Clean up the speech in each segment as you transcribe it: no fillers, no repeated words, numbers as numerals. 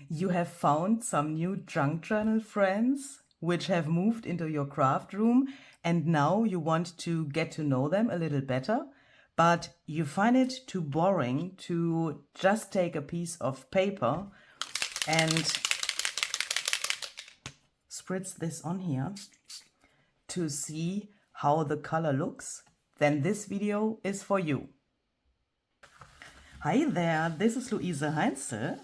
You have found some new junk journal friends which have moved into your craft room, and now you want to get to know them a little better, but you find it too boring to just take a piece of paper and spritz this on here to see how the color looks. Then this video is for you. Hi there, this is Luise Heinzl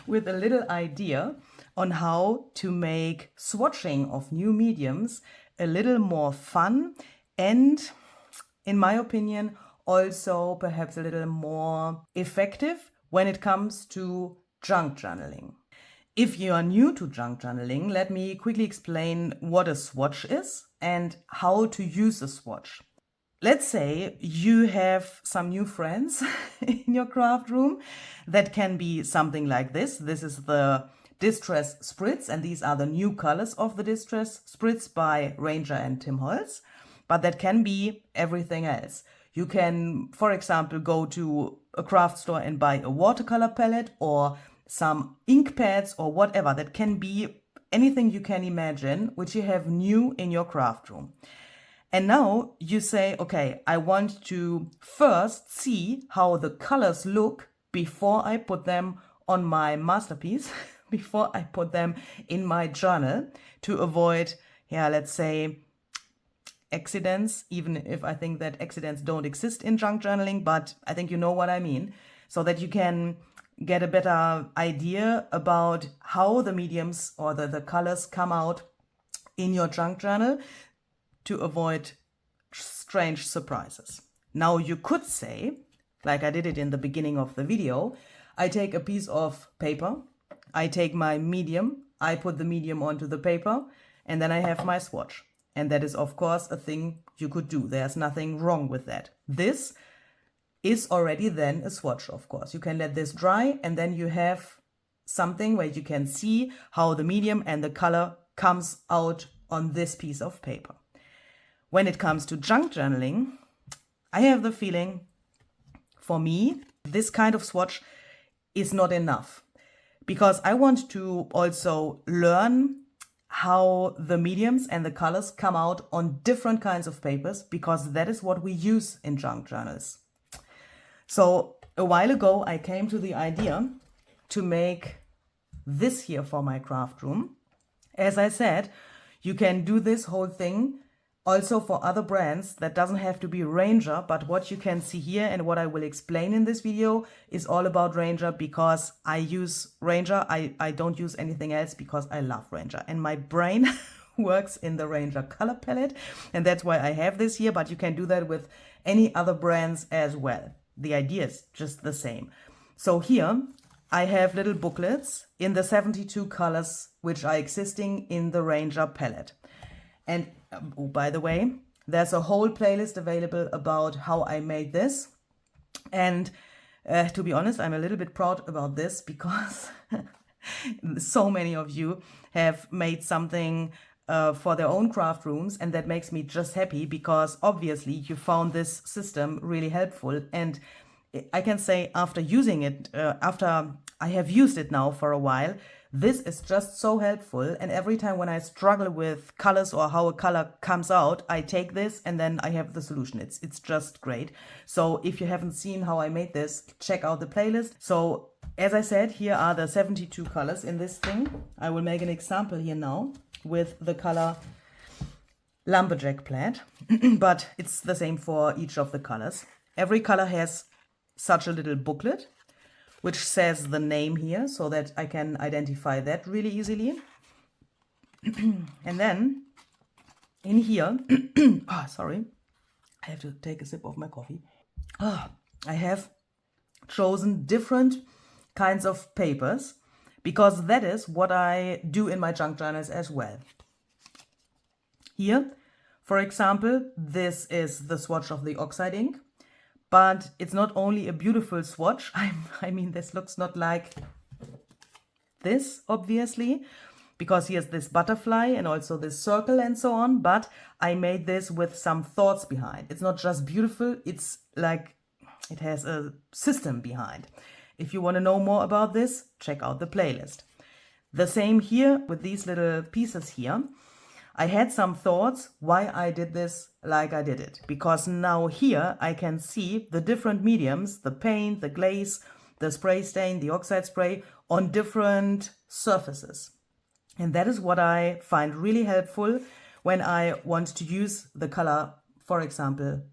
with a little idea on how to make swatching of new mediums a little more fun and, in my opinion, also perhaps a little more effective when it comes to junk journaling. If you are new to junk journaling, let me quickly explain what a swatch is and how to use a swatch. Let's say you have some new friends in your craft room. That can be something like this. This is the Distress Spritz, and these are the new colors of the Distress Spritz by Ranger and Tim Holtz. But that can be everything else. You can, for example, go to a craft store and buy a watercolor palette or some ink pads or whatever. That can be anything you can imagine which you have new in your craft room. And now you say, okay, I want to first see how the colors look before I put them on my masterpiece, before I put them in my journal, to avoid, let's say, accidents, even if I think that accidents don't exist in junk journaling, but I think you know what I mean, so that you can get a better idea about how the mediums or the colors come out in your junk journal, to avoid strange surprises. Now you could say, like I did it in the beginning of the video, I take a piece of paper, I take my medium, I put the medium onto the paper, and then I have my swatch. And that is, of course, a thing you could do. There's nothing wrong with that. This is already then a swatch, of course. You can let this dry, and then you have something where you can see how the medium and the color comes out on this piece of paper. When it comes to junk journaling, I have the feeling, for me, this kind of swatch is not enough, because I want to also learn how the mediums and the colors come out on different kinds of papers, because that is what we use in junk journals. So a while ago, I came to the idea to make this here for my craft room. As I said, you can do this whole thing also for other brands. That doesn't have to be Ranger, but what you can see here and what I will explain in this video is all about Ranger, because I use Ranger. I don't use anything else because I love Ranger, and my brain works in the Ranger color palette, and that's why I have this here, but you can do that with any other brands as well. The idea is just the same. So here I have little booklets in the 72 colors which are existing in the Ranger palette. And oh, by the way, there's a whole playlist available about how I made this. And to be honest, I'm a little bit proud about this, because so many of you have made something for their own craft rooms, and that makes me just happy, because obviously you found this system really helpful. And I can say, after using it, after I have used it now for a while, this is just so helpful. And every time when I struggle with colors or how a color comes out, I take this and then I have the solution. It's just great. So if you haven't seen how I made this, check out the playlist. So as I said, here are the 72 colors in this thing. I will make an example here now with the color Lumberjack Plaid, but it's the same for each of the colors. Every color has such a little booklet which says the name here, so that I can identify that really easily. And then in here, sorry, I have to take a sip of my coffee. I have chosen different kinds of papers, because that is what I do in my junk journals as well. Here, for example, this is the swatch of the oxide ink. But it's not only a beautiful swatch. I mean, this looks not like this, obviously, because here's this butterfly and also this circle and so on. But I made this with some thoughts behind. It's not just beautiful. It's like it has a system behind. If you want to know more about this, check out the playlist. The same here with these little pieces here. I had some thoughts why I did this like I did it, because now here I can see the different mediums, the paint, the glaze, the spray stain, the oxide spray on different surfaces. And that is what I find really helpful when I want to use the color, for example,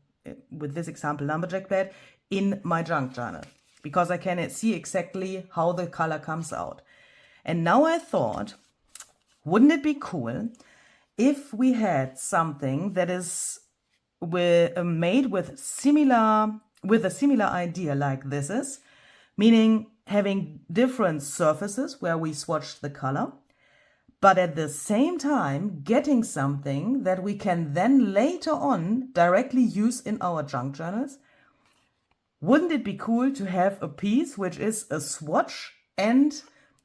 with this example, lumberjack plaid, in my junk journal, because I can see exactly how the color comes out. And now I thought, wouldn't it be cool if we had something that is made with a similar idea like this is, meaning having different surfaces where we swatch the color, but at the same time getting something that we can then later on directly use in our junk journals? Wouldn't it be cool to have a piece which is a swatch and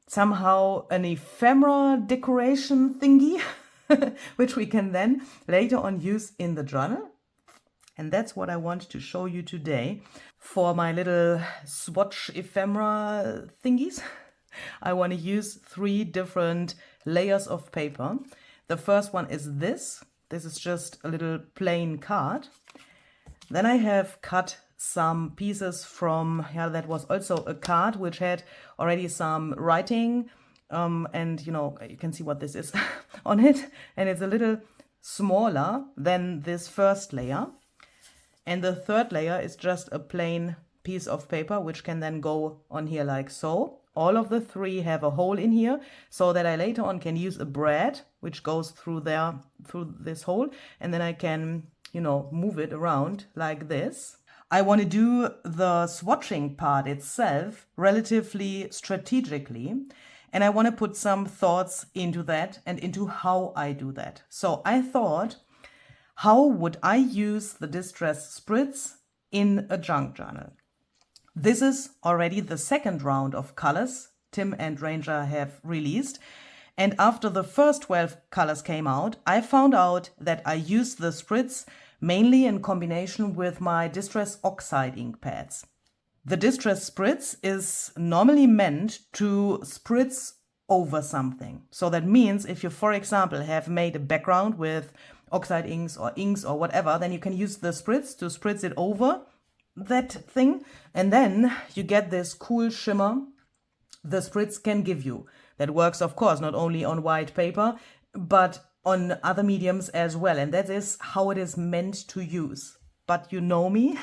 somehow an ephemera decoration thingy, which we can then later on use in the journal? And that's what I want to show you today for my little swatch ephemera thingies. I want to use 3 different layers of paper. The first one is this. This is just a little plain card. Then I have cut some pieces from, that was also a card which had already some writing, and you can see what this is on it, and it's a little smaller than this first layer. And the third layer is just a plain piece of paper which can then go on here like so. All of the 3 have a hole in here so that I later on can use a brad which goes through this hole, and then I can, move it around like this. I want to do the swatching part itself relatively strategically, and I want to put some thoughts into that and into how I do that. So I thought, how would I use the distress spritz in a junk journal? This is already the second round of colors Tim and Ranger have released. And after the first 12 colors came out, I found out that I use the spritz mainly in combination with my Distress Oxide ink pads. The Distress Spritz is normally meant to spritz over something. So that means if you, for example, have made a background with oxide inks or whatever, then you can use the spritz to spritz it over that thing, and then you get this cool shimmer the spritz can give you. That works, of course, not only on white paper, but on other mediums as well. And that is how it is meant to use. But you know me,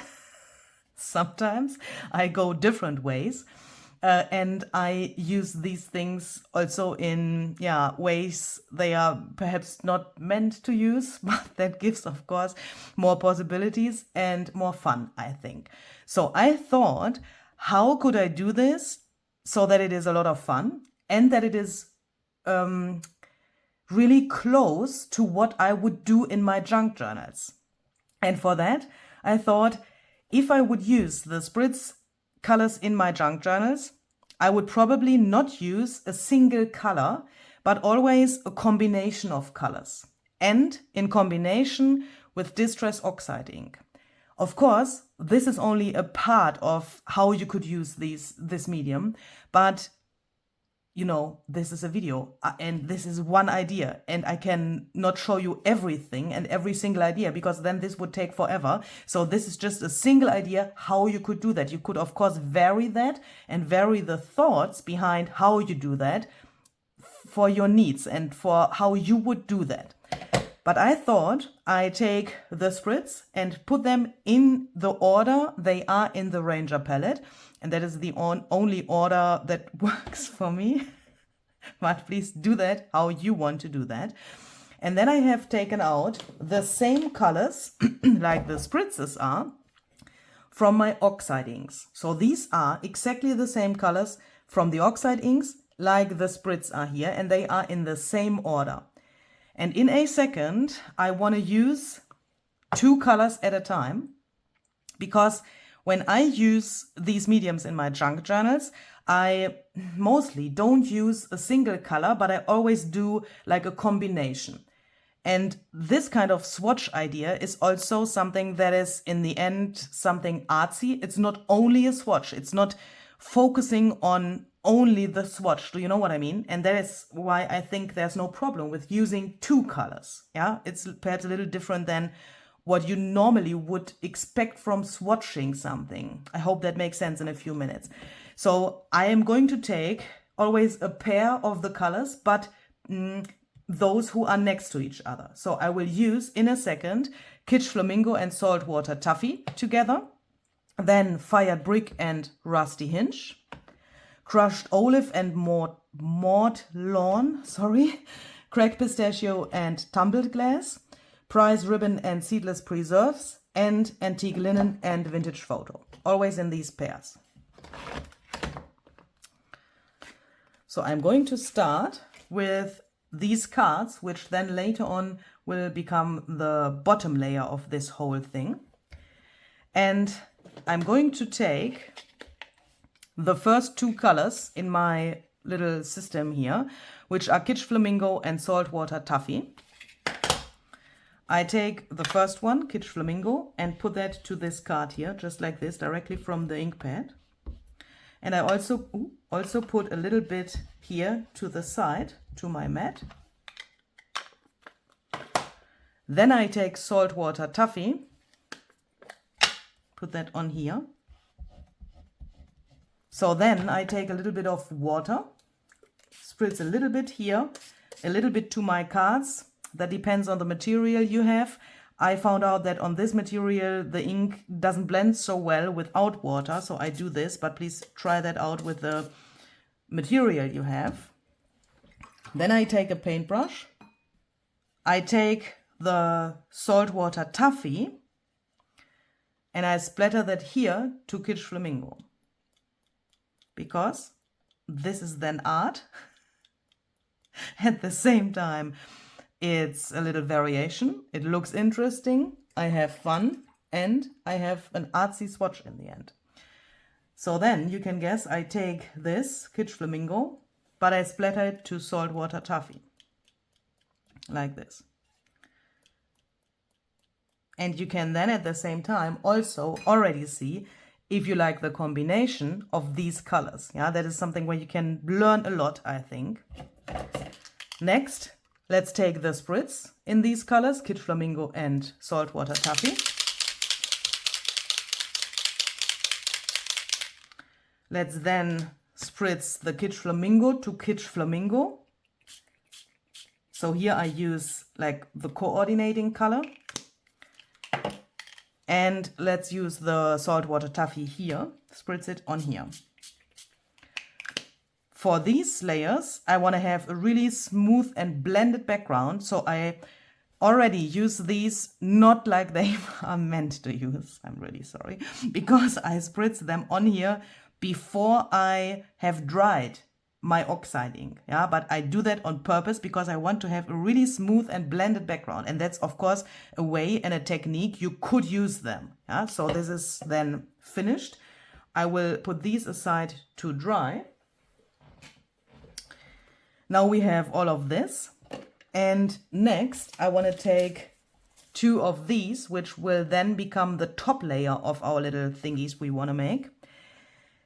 sometimes I go different ways. And I use these things also in ways they are perhaps not meant to use, but that gives, of course, more possibilities and more fun, I think. So I thought, how could I do this so that it is a lot of fun and that it is really close to what I would do in my junk journals? And for that, I thought, if I would use the spritz colors in my junk journals, I would probably not use a single color, but always a combination of colors, and in combination with Distress Oxide ink. Of course, this is only a part of how you could use this medium, but this is a video and this is one idea, and I can not show you everything and every single idea because then this would take forever. So this is just a single idea how you could do that. You could, of course, vary that and vary the thoughts behind how you do that for your needs and for how you would do that. But I thought I take the spritz and put them in the order they are in the Ranger palette. And that is the only order that works for me. But please do that how you want to do that. And then I have taken out the same colors, like the spritzes are, from my oxide inks. So these are exactly the same colors from the oxide inks, like the spritz are here, and they are in the same order. And in a second, I want to use 2 colors at a time, because when I use these mediums in my junk journals, I mostly don't use a single color, but I always do like a combination. And this kind of swatch idea is also something that is in the end something artsy. It's not only a swatch. It's not focusing on only the swatch. Do you know what I mean? And that is why I think there's no problem with using two colors. Yeah, it's perhaps a little different than what you normally would expect from swatching something. I hope that makes sense in a few minutes. So I am going to take always a pair of the colors, but those who are next to each other. So I will use in a second Kitsch Flamingo and Saltwater Taffy together, then Fired Brick and Rusty Hinge, Crushed Olive and Maud Lawn, Cracked Pistachio and Tumbled Glass, Prize Ribbon and Seedless Preserves, and Antique Linen and Vintage Photo. Always in these pairs. So I'm going to start with these cards, which then later on will become the bottom layer of this whole thing. And I'm going to take the first two colors in my little system here, which are Kitsch Flamingo and Saltwater Taffy. I take the first one, Kitsch Flamingo, and put that to this card here, just like this, directly from the ink pad. And I also put a little bit here to the side, to my mat. Then I take Saltwater Taffy, put that on here. So then I take a little bit of water, spritz a little bit here, a little bit to my cards. That depends on the material you have. I found out that on this material, the ink doesn't blend so well without water, so I do this, but please try that out with the material you have. Then I take a paintbrush. I take the Saltwater Taffy and I splatter that here to Kitsch Flamingo. Because this is then art. At the same time, it's a little variation. It looks interesting. I have fun and I have an artsy swatch in the end. So then you can guess I take this Kitsch Flamingo, but I splatter it to Saltwater Taffy. Like this. And you can then at the same time also already see if you like the combination of these colors. Yeah, that is something where you can learn a lot, I think. Next, let's take the spritz in these colors, Kitsch Flamingo and Saltwater Taffy. Let's then spritz the Kitsch Flamingo to Kitsch Flamingo. So here I use like the coordinating color. And let's use the Saltwater Taffy here, spritz it on here. For these layers, I want to have a really smooth and blended background, so I already use these not like they are meant to use. I'm really sorry, because I spritz them on here before I have dried my oxide ink. Yeah, but I do that on purpose because I want to have a really smooth and blended background, and that's of course a way and a technique you could use them. Yeah, so this is then finished. I will put these aside to dry. Now we have all of this, and next I want to take two of these, which will then become the top layer of our little thingies we want to make.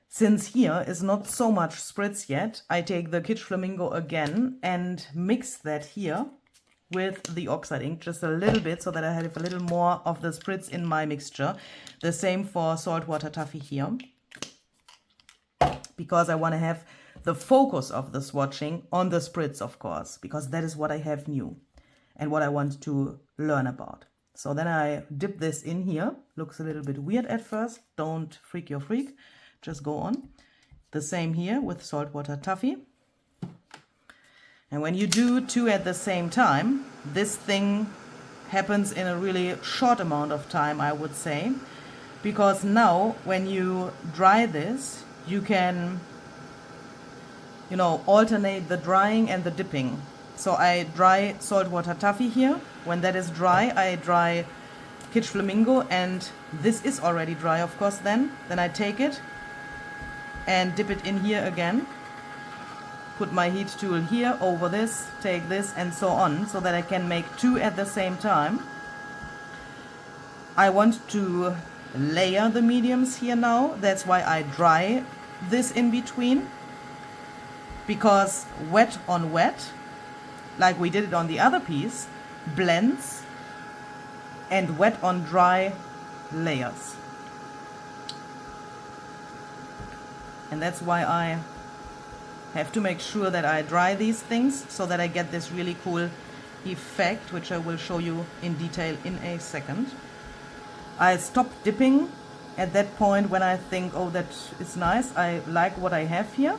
Since here is not so much spritz yet, I take the Kitsch Flamingo again and mix that here with the oxide ink just a little bit, so that I have a little more of the spritz in my mixture. The same for Saltwater Taffy here, because I want to have the focus of the swatching on the spritz, of course, because that is what I have new and what I want to learn about. So then I dip this in here. Looks a little bit weird at first. Don't freak your freak. Just go on. The same here with Saltwater Taffy. And when you do two at the same time, this thing happens in a really short amount of time, I would say. Because now when you dry this, you can, you know, alternate the drying and the dipping. So I dry Saltwater Taffy here. When that is dry, I dry Kitsch Flamingo, and this is already dry, of course, then I take it and dip it in here again. Put my heat tool here over this, take this, and so on, so that I can make two at the same time. I want to layer the mediums here now. That's why I dry this in between, because wet on wet, like we did it on the other piece, blends, and wet on dry layers. And that's why I have to make sure that I dry these things so that I get this really cool effect, which I will show you in detail in a second. I stop dipping at that point when I think, oh, that is nice, I like what I have here.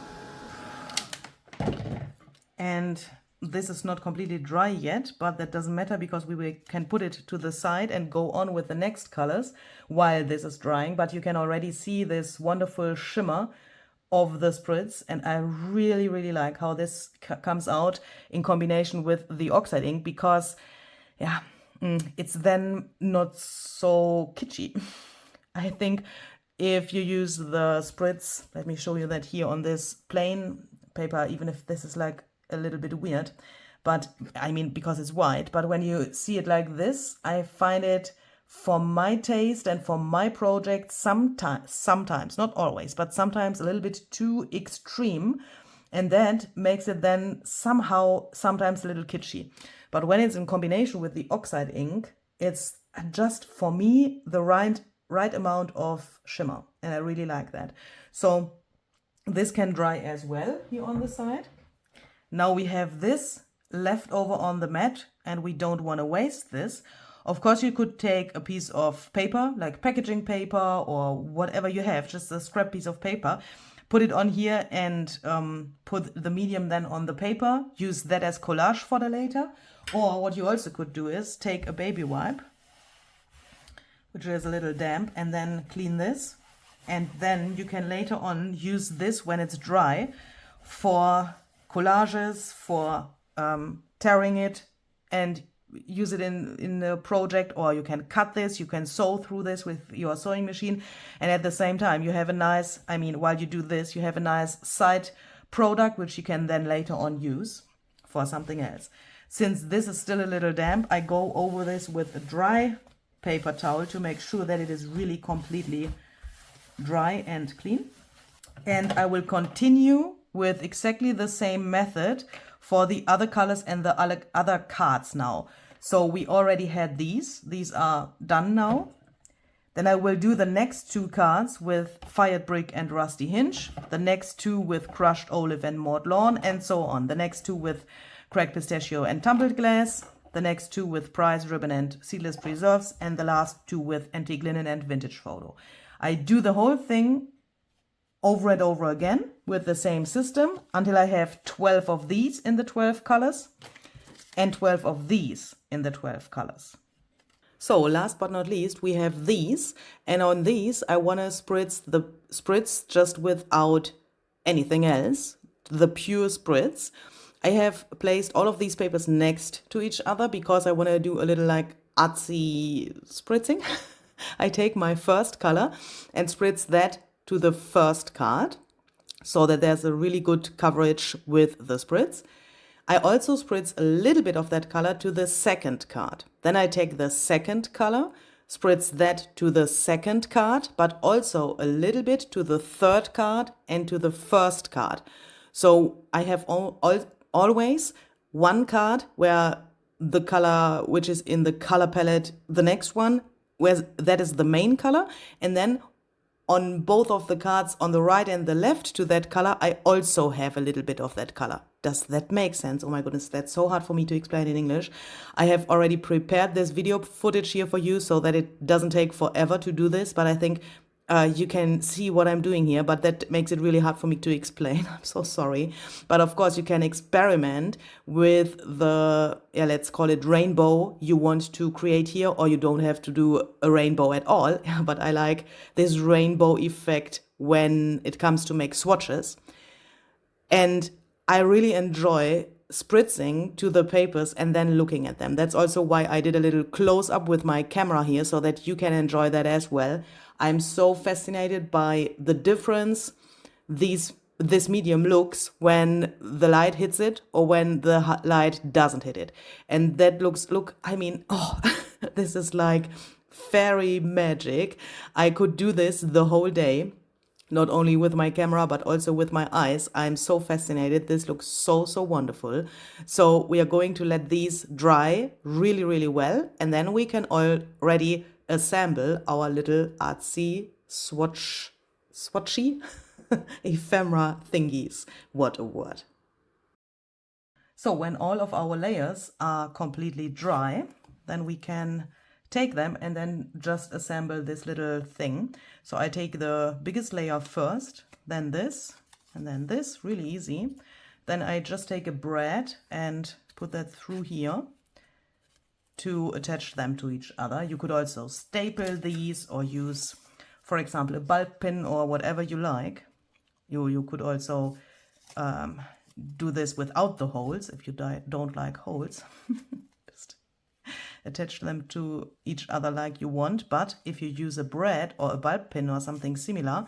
And this is not completely dry yet, but that doesn't matter because we can put it to the side and go on with the next colors while this is drying. But you can already see this wonderful shimmer of the spritz, and I really, really like how this comes out in combination with the oxide ink, because yeah, it's then not so kitschy. I think if you use the spritz, let me show you that here on this plain paper, even if this is like a little bit weird, but I mean, because it's white, but when you see it like this, I find it, for my taste and for my project, sometimes, not always, but sometimes a little bit too extreme, and that makes it then somehow sometimes a little kitschy. But when it's in combination with the oxide ink, it's just, for me, the right amount of shimmer, and I really like that. So this can dry as well here on the side. Now we have this left over on the mat, and we don't want to waste this. Of course, you could take a piece of paper, like packaging paper or whatever you have, just a scrap piece of paper, put it on here and put the medium then on the paper, use that as collage for the later. Or what you also could do is take a baby wipe, which is a little damp, and then clean this. And then you can later on use this when it's dry for collages, for tearing it, and use it in a project. Or you can cut this, you can sew through this with your sewing machine, and at the same time you have a nice, I mean, while you do this, you have a nice side product which you can then later on use for something else. Since this is still a little damp, I go over this with a dry paper towel to make sure that it is really completely dry and clean. And I will continue with exactly the same method for the other colors and the other cards now. So we already had these are done now. Then I will do the next two cards with Fired Brick and Rusty Hinge, the next two with Crushed Olive and Maud Lawn, and so on. The next two with Cracked Pistachio and Tumbled Glass, the next two with Prize Ribbon and Seedless Preserves, and the last two with Antique Linen and Vintage Photo. I do the whole thing over and over again with the same system until I have 12 of these in the 12 colors and 12 of these in the 12 colors. So last but not least, we have these, and on these I want to spritz the spritz just without anything else, the pure spritz. I have placed all of these papers next to each other because I want to do a little like artsy spritzing. I take my first color and spritz that to the first card so that there's a really good coverage with the spritz. I also spritz a little bit of that color to the second card. Then I take the second color, spritz that to the second card, but also a little bit to the third card and to the first card. So I have always one card where the color which is in the color palette, the next one, where that is the main color, and then on both of the cards on the right and the left to that color, I also have a little bit of that color. Does that make sense? Oh my goodness, that's so hard for me to explain in English. I have already prepared this video footage here for you so that it doesn't take forever to do this, but I think you can see what I'm doing here, but that makes it really hard for me to explain. I'm so sorry. But of course, you can experiment with the, let's call it rainbow you want to create here, or you don't have to do a rainbow at all. But I like this rainbow effect when it comes to make swatches. And I really enjoy spritzing to the papers and then looking at them. That's also why I did a little close up with my camera here so that you can enjoy that as well. I'm so fascinated by the difference this medium looks when the light hits it or when the light doesn't hit it. And that I mean, oh, this is like fairy magic. I could do this the whole day. not only with my camera, but also with my eyes. I'm so fascinated. This looks so, so wonderful. So we are going to let these dry really, really well. And then we can already assemble our little artsy swatchy ephemera thingies. What a word. So when all of our layers are completely dry, then we can take them and then just assemble this little thing. So I take the biggest layer first, then this, and then this, really easy. Then I just take a brad and put that through here to attach them to each other. You could also staple these or use, for example, a bulb pin or whatever you like. You could also do this without the holes if you don't like holes. Just attach them to each other like you want. But if you use a brad or a bulb pin or something similar,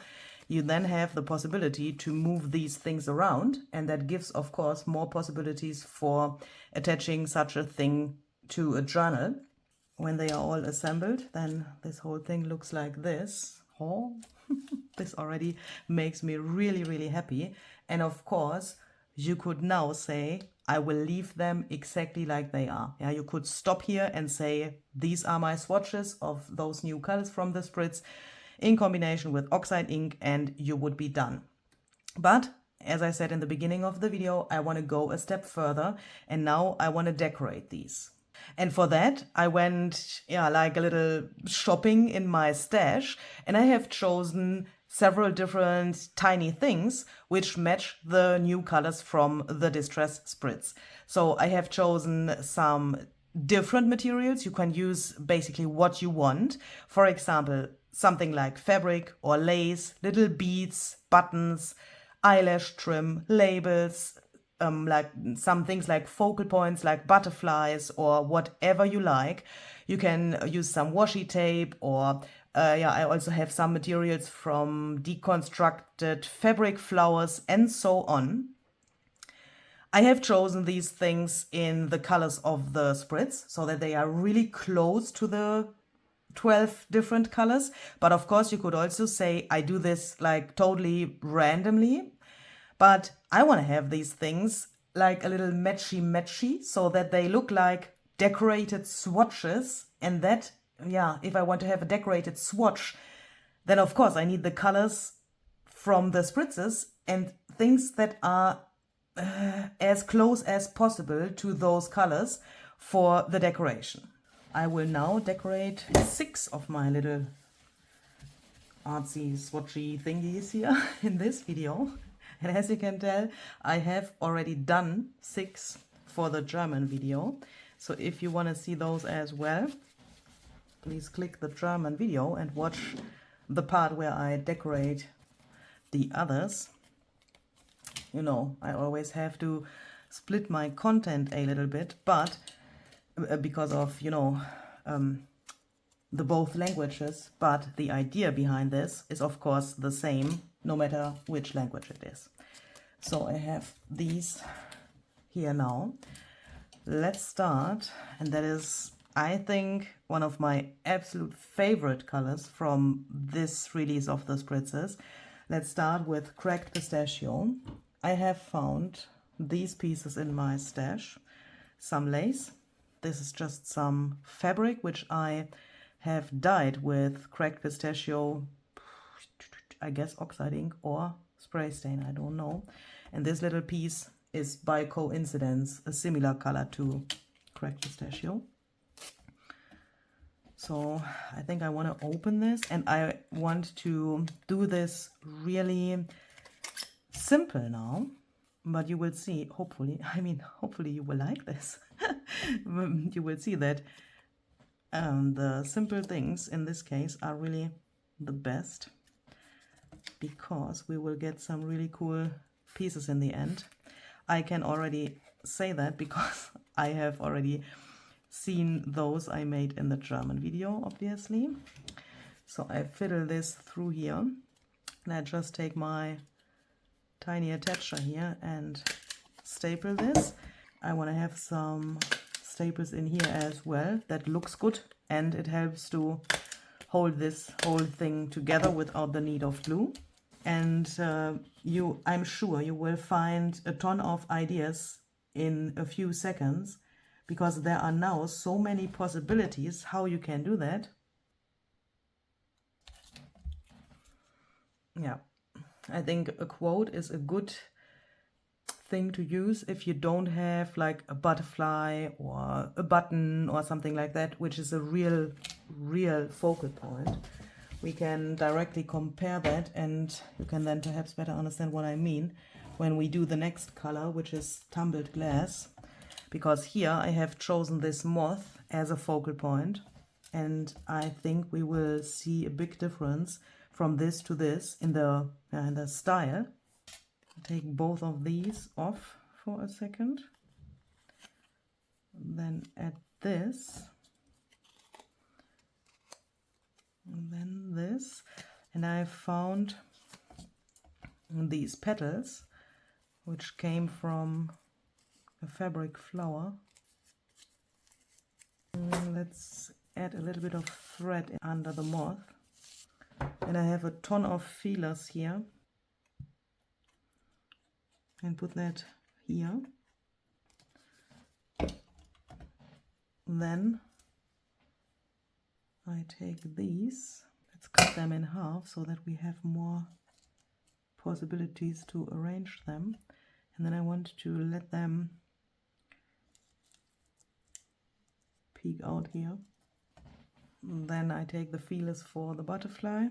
you then have the possibility to move these things around, and that gives, of course, more possibilities for attaching such a thing to a journal. When they are all assembled, then this whole thing looks like this. Oh, this already makes me really, really happy. And of course, you could now say, I will leave them exactly like they are. Yeah, you could stop here and say, these are my swatches of those new colors from the spritz in combination with oxide ink, and you would be done. But as I said in the beginning of the video, I want to go a step further, and now I want to decorate these. And for that, I went, like a little shopping in my stash, and I have chosen several different tiny things which match the new colors from the Distress Spritz. So I have chosen some different materials. You can use basically what you want. For example, something like fabric or lace, little beads, buttons, eyelash trim, labels, like some things like focal points, like butterflies or whatever you like. You can use some washi tape or I also have some materials from deconstructed fabric flowers and so on. I have chosen these things in the colors of the spritz so that they are really close to the 12 different colors. But of course, you could also say I do this like totally randomly. But I want to have these things like a little matchy so that they look like decorated swatches. And that, if I want to have a decorated swatch, then of course I need the colors from the spritzes and things that are as close as possible to those colors for the decoration. I will now decorate 6 of my little artsy swatchy thingies here in this video. And as you can tell, I have already done 6 for the German video. So if you want to see those as well, please click the German video and watch the part where I decorate the others. You know, I always have to split my content a little bit, but because of, the both languages, but the idea behind this is of course the same no matter which language it is. So I have these here now. Let's start, and that is, I think, one of my absolute favorite colors from this release of the spritzes. Let's start with cracked pistachio. I have found these pieces in my stash. Some lace. This is just some fabric which I have dyed with cracked pistachio, I guess oxide ink or spray stain, I don't know. And this little piece is by coincidence a similar color to cracked pistachio. So I think I want to open this, and I want to do this really simple now, but you will see, hopefully you will like this. You will see that the simple things in this case are really the best, because we will get some really cool pieces in the end. I can already say that because I have already seen those I made in the German video, obviously. So I fiddle this through here, and I just take my tiny attacher here and staple this. I want to have some staples in here as well. That looks good, and it helps to hold this whole thing together without the need of glue. And I'm sure you will find a ton of ideas in a few seconds, because there are now so many possibilities how you can do that. Yeah, I think a quote is a good thing to use if you don't have like a butterfly or a button or something like that, which is a real focal point. We can directly compare that, and you can then perhaps better understand what I mean when we do the next color, which is tumbled glass, because here I have chosen this moth as a focal point, and I think we will see a big difference from this to this in the style. Take both of these off for a second, then add this, and then this, and I found these petals which came from a fabric flower. Let's add a little bit of thread under the moth, and I have a ton of feelers here, and put that here. Then I take these, let's cut them in half so that we have more possibilities to arrange them, and then I want to let them peek out here. Then I take the feelers for the butterfly.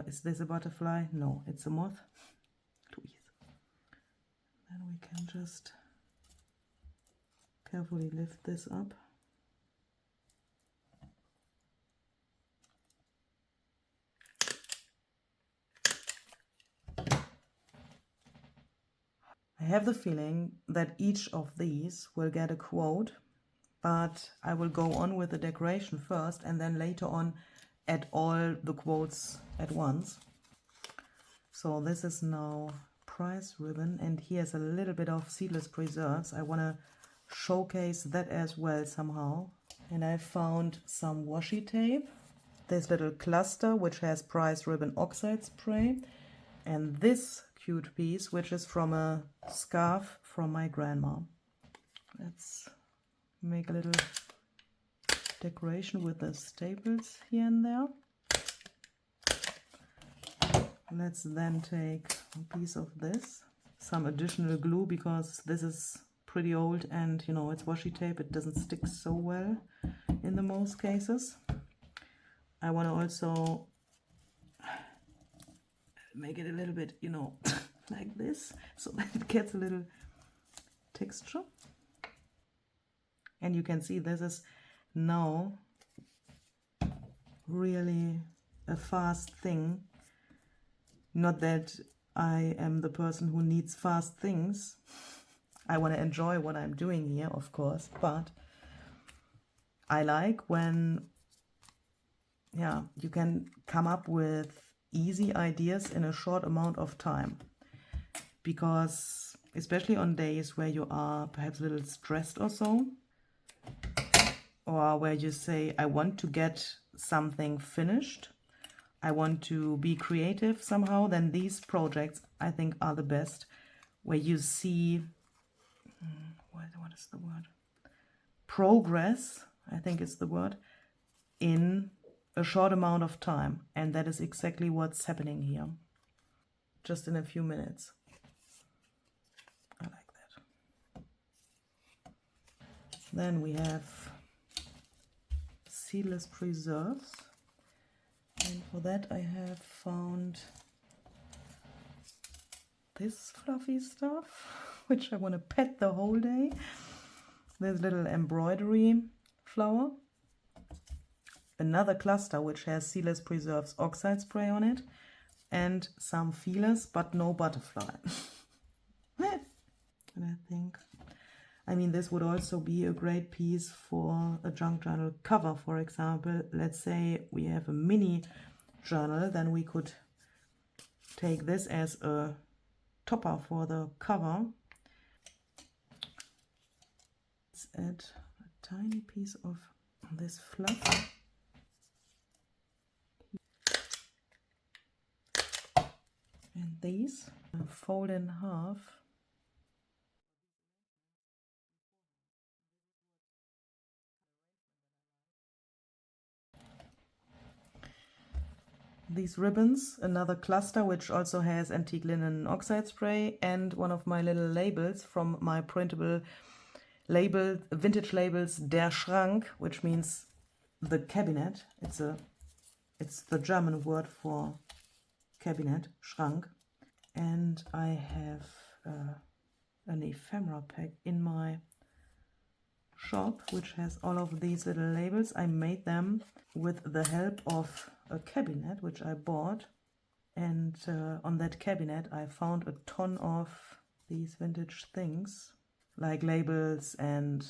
Is this a butterfly? No, it's a moth. Luise. Then we can just carefully lift this up. I have the feeling that each of these will get a quote, but I will go on with the decoration first and then later on add all the quotes at once. So this is now price ribbon, and here's a little bit of seedless preserves. I want to showcase that as well somehow. And I found some washi tape, this little cluster which has price ribbon oxide spray, and this cute piece which is from a scarf from my grandma. Let's make a little decoration with the staples here and there. Let's then take a piece of this, some additional glue, because this is pretty old and you know it's washi tape, it doesn't stick so well in the most cases. I want to also make it a little bit, you know, like this, so that it gets a little texture. And you can see this is now really a fast thing. Not that I am the person who needs fast things. I want to enjoy what I'm doing here, of course, but I like when, yeah, you can come up with easy ideas in a short amount of time. Because especially on days where you are perhaps a little stressed or so, or where you say, I want to get something finished, I want to be creative somehow, then these projects I think are the best, where you see, what is the word? Progress, I think is the word, in a short amount of time. And that is exactly what's happening here, just in a few minutes. I like that. Then we have seedless preserves, and for that I have found this fluffy stuff, which I want to pet the whole day. This little embroidery flower, another cluster which has seedless preserves oxide spray on it, and some feelers but no butterfly. And I think, I mean, this would also be a great piece for a junk journal cover, for example. Let's say we have a mini journal, then we could take this as a topper for the cover. Let's add a tiny piece of this fluff. And these fold in half. These ribbons, another cluster which also has antique linen oxide spray, and one of my little labels from my printable label, vintage labels, Der Schrank, which means the cabinet. It's the German word for cabinet, Schrank. And I have an ephemera pack in my shop which has all of these little labels. I made them with the help of a cabinet which I bought, and on that cabinet I found a ton of these vintage things like labels and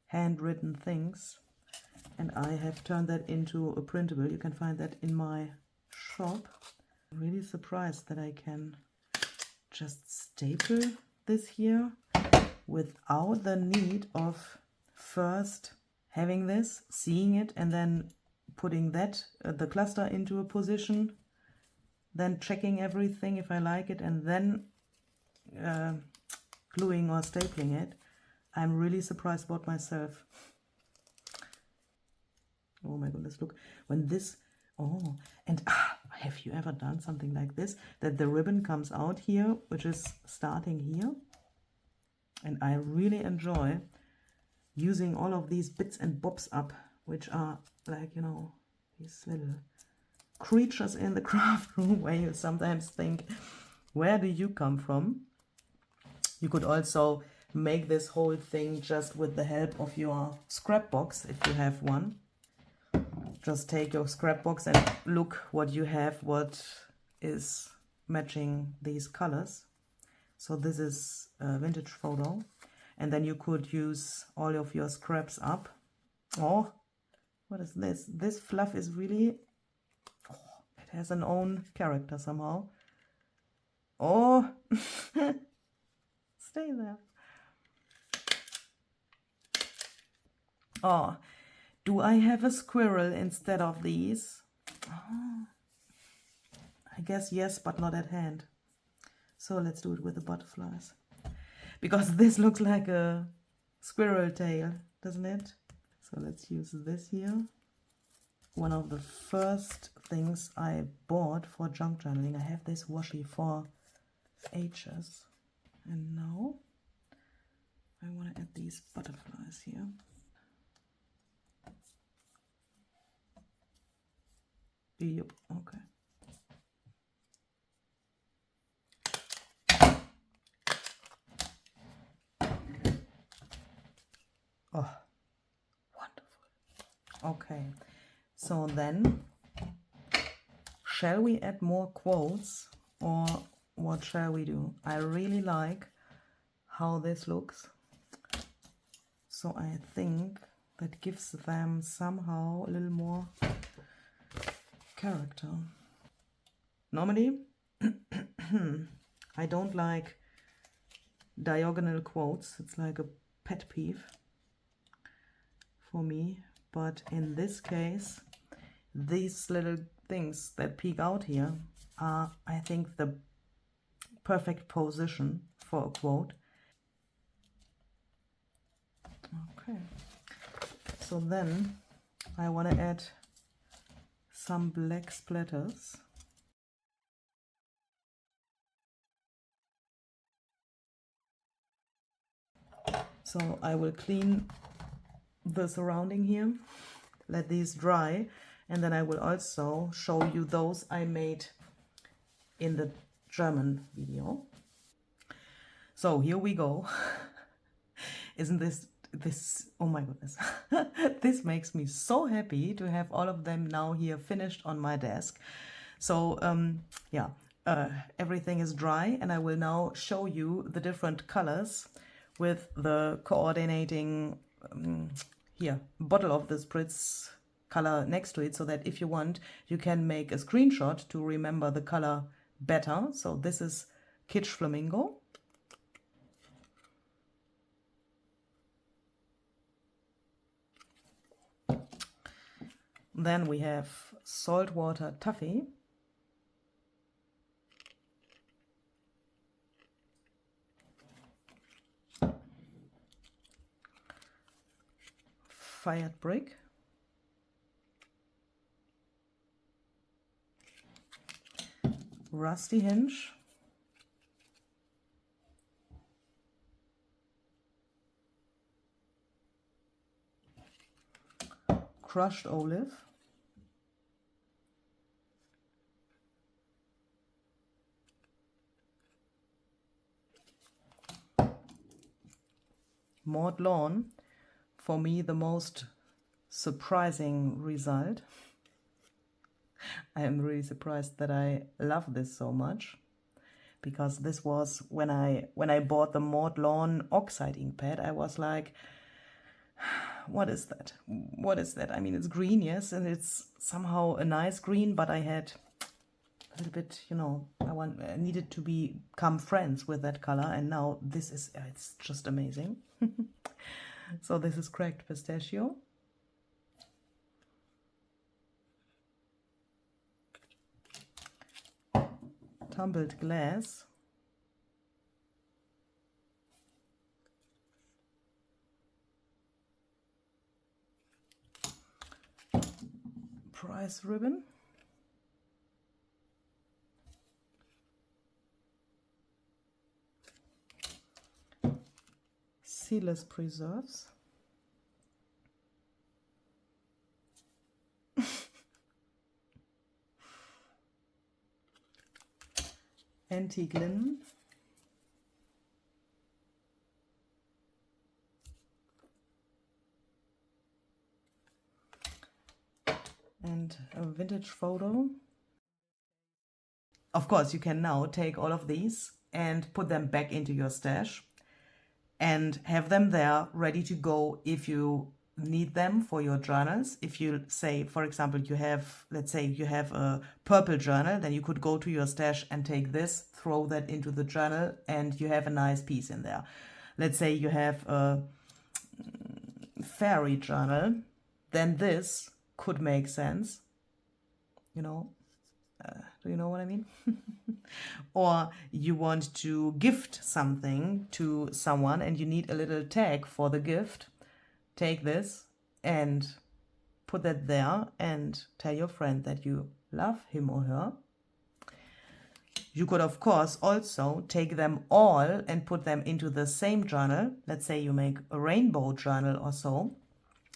handwritten things, and I have turned that into a printable. You can find that in my shop. I'm really surprised that I can just staple this here without the need of first having this, seeing it, and then putting that, the cluster into a position, then checking everything if I like it, and then gluing or stapling it. I'm really surprised about myself. Oh my goodness, look, when this, oh, and have you ever done something like this, that the ribbon comes out here, which is starting here? And I really enjoy using all of these bits and bobs up, which are like, you know, these little creatures in the craft room where you sometimes think, where do you come from? You could also make this whole thing just with the help of your scrap box, if you have one. Just take your scrap box and look what you have, what is matching these colors. So this is a vintage photo, and then you could use all of your scraps up. Oh, what is this? This fluff is really, oh, it has an own character somehow. Oh, stay there. Oh, do I have a squirrel instead of these? Oh, I guess yes, but not at hand. So let's do it with the butterflies, because this looks like a squirrel tail, doesn't it? So let's use this here. One of the first things I bought for junk journaling. I have this washi for ages, and now I want to add these butterflies here. Yep, okay. Oh, wonderful. Okay, so then, shall we add more quotes, or what shall we do? I really like how this looks, so I think that gives them somehow a little more character. Normally, I don't like diagonal quotes. It's like a pet peeve for me, but in this case, these little things that peek out here are, I think, the perfect position for a quote. Okay, so then I want to add some black splatters. So I will clean the surrounding here, let these dry, and then I will also show you those I made in the German video. So here we go. Isn't this, oh my goodness. This makes me so happy to have all of them now here finished on my desk. So yeah, everything is dry, and I will now show you the different colors with the coordinating here bottle of the spritz color next to it, so that if you want, you can make a screenshot to remember the color better. So this is Kitsch Flamingo. Then we have Saltwater Taffy. fired brick. Rusty hinge. Crushed olive. Maude lawn, for me the most surprising result. I am really surprised that I love this so much, because this was when I bought the Maude lawn oxide ink pad, I was like, what is that? What is that? I mean, it's green, yes, and it's somehow a nice green, but I had a little bit, you know, I needed to become friends with that color, and now this is, it's just amazing. So this is cracked pistachio. Tumbled glass. Price ribbon. Seedless preserves. Antique linen. And a vintage photo. Of course, you can now take all of these and put them back into your stash and have them there ready to go if you need them for your journals. If you say, for example, you have, let's say you have a purple journal, then you could go to your stash and take this, throw that into the journal, and you have a nice piece in there. Let's say you have a fairy journal, then this could make sense, you know. Do you know what I mean? Or you want to gift something to someone and you need a little tag for the gift. Take this and put that there and tell your friend that you love him or her. You could, of course, also take them all and put them into the same journal. Let's say you make a rainbow journal or so.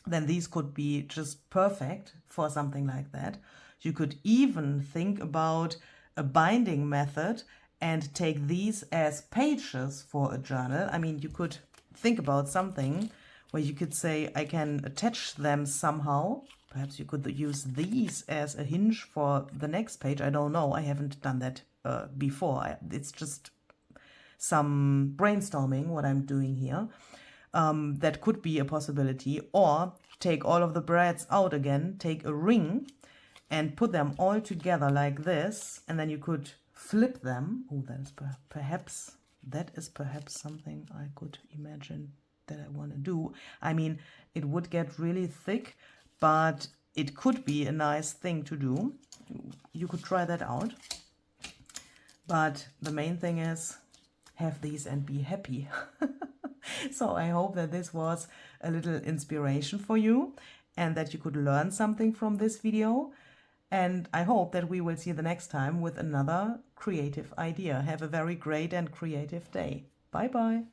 Then these could be just perfect for something like that. You could even think about a binding method and take these as pages for a journal. I mean, you could think about something where you could say, I can attach them somehow. Perhaps you could use these as a hinge for the next page. I don't know. I haven't done that before. It's just some brainstorming what I'm doing here. That could be a possibility. Or take all of the brads out again, take a ring and put them all together like this, and then you could flip them. Oh, that is perhaps something I could imagine that I want to do. I mean, it would get really thick, but it could be a nice thing to do. You could try that out. But the main thing is, have these and be happy. So I hope that this was a little inspiration for you and that you could learn something from this video. And I hope that we will see you the next time with another creative idea. Have a very great and creative day. Bye bye.